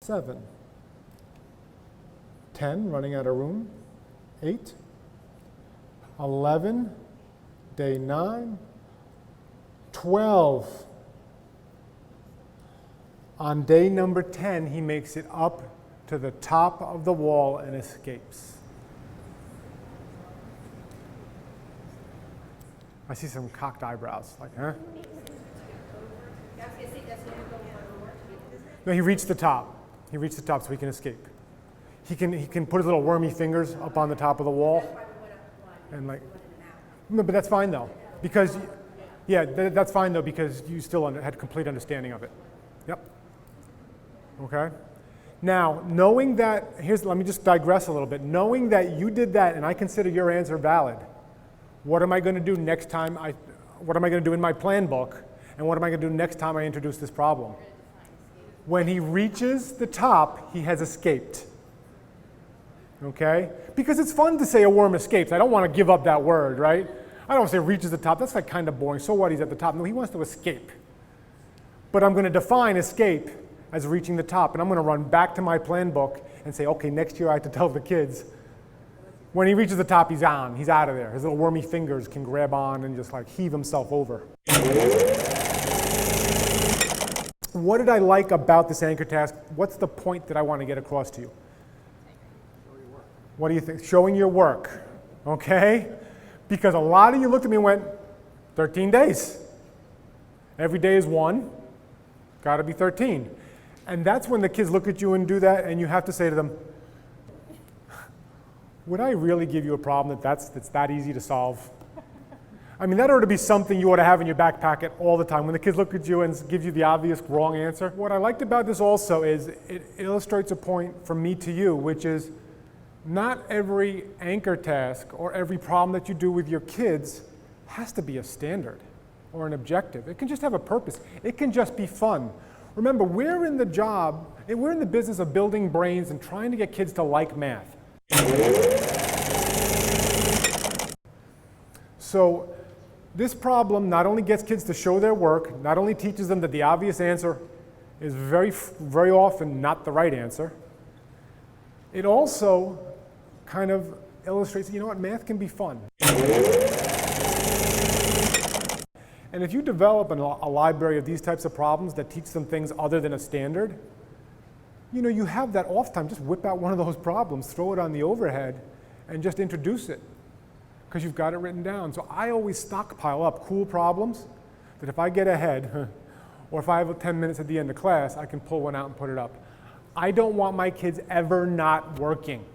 7. 10, running out of room. 8. 11, day 9. 12. On day number 10, he makes it up to the top of the wall and escapes. I see some cocked eyebrows, like, huh? No, he reached the top. He reached the top so he can escape. He can put his little wormy fingers up on the top of the wall. And like, no, but that's fine though, because, yeah, that's fine though, because you still had complete understanding of it. Yep. Okay? Now, knowing that, let me just digress a little bit. Knowing that you did that and I consider your answer valid, what am I going to do next time what am I going to do in my plan book, and what am I going to do next time I introduce this problem? When he reaches the top, he has escaped. Okay? Because it's fun to say a worm escapes. I don't want to give up that word, right? I don't say reaches the top. That's like kind of boring. So what? He's at the top. No, he wants to escape. But I'm going to define escape as reaching the top, and I'm going to run back to my plan book and say, okay, next year I have to tell the kids, when he reaches the top, he's on. He's out of there. His little wormy fingers can grab on and just like heave himself over. What did I like about this anchor task? What's the point that I want to get across to you? What do you think? Showing your work, okay? Because a lot of you looked at me and went, 13 days. Every day is 1. Got to be 13. And that's when the kids look at you and do that, and you have to say to them, would I really give you a problem that's that easy to solve? I mean, that ought to be something you ought to have in your back pocket all the time when the kids look at you and give you the obvious wrong answer. What I liked about this also is it illustrates a point from me to you, which is not every anchor task or every problem that you do with your kids has to be a standard or an objective. It can just have a purpose. It can just be fun. Remember, we're in the business of building brains and trying to get kids to like math. So this problem not only gets kids to show their work, not only teaches them that the obvious answer is very, very often not the right answer, it also kind of illustrates, you know what, math can be fun. And if you develop a library of these types of problems that teach them things other than a standard, you know, you have that off time. Just whip out one of those problems, throw it on the overhead, and just introduce it, because you've got it written down. So I always stockpile up cool problems that if I get ahead, or if I have 10 minutes at the end of class, I can pull one out and put it up. I don't want my kids ever not working.